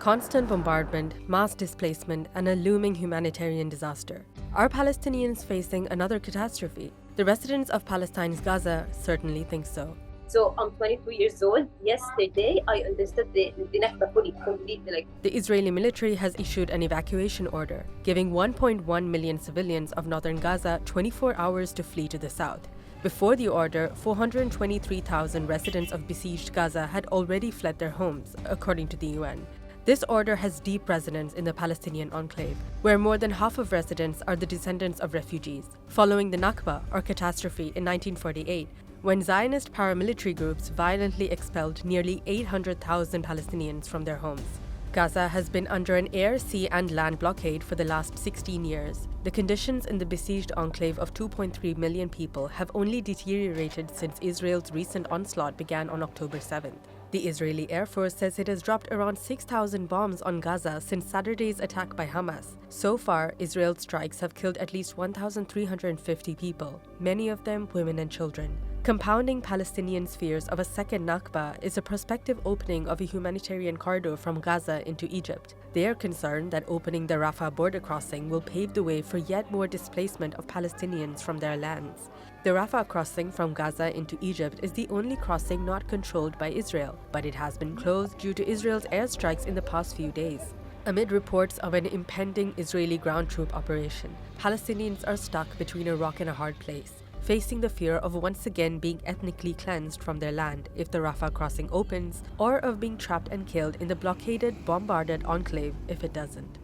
Constant bombardment, mass displacement, and a looming humanitarian disaster. Are Palestinians facing another catastrophe? The residents of Palestine's Gaza certainly think so. So I'm 22 years old. Yesterday, I understood the Nakba fully, completely. The Israeli military has issued an evacuation order, giving 1.1 million civilians of northern Gaza 24 hours to flee to the south. Before the order, 423,000 residents of besieged Gaza had already fled their homes, according to the UN. This order has deep resonance in the Palestinian enclave, where more than half of residents are the descendants of refugees, following the Nakba, or catastrophe, in 1948, when Zionist paramilitary groups violently expelled nearly 800,000 Palestinians from their homes. Gaza has been under an air, sea, and land blockade for the last 16 years. The conditions in the besieged enclave of 2.3 million people have only deteriorated since Israel's recent onslaught began on October 7th. The Israeli Air Force says it has dropped around 6,000 bombs on Gaza since Saturday's attack by Hamas. So far, Israel's strikes have killed at least 1,350 people, many of them women and children. Compounding Palestinians' fears of a second Nakba is a prospective opening of a humanitarian corridor from Gaza into Egypt. They are concerned that opening the Rafah border crossing will pave the way for yet more displacement of Palestinians from their lands. The Rafah crossing from Gaza into Egypt is the only crossing not controlled by Israel, but it has been closed due to Israel's airstrikes in the past few days. Amid reports of an impending Israeli ground troop operation, Palestinians are stuck between a rock and a hard place, facing the fear of once again being ethnically cleansed from their land if the Rafah crossing opens, or of being trapped and killed in the blockaded, bombarded enclave if it doesn't.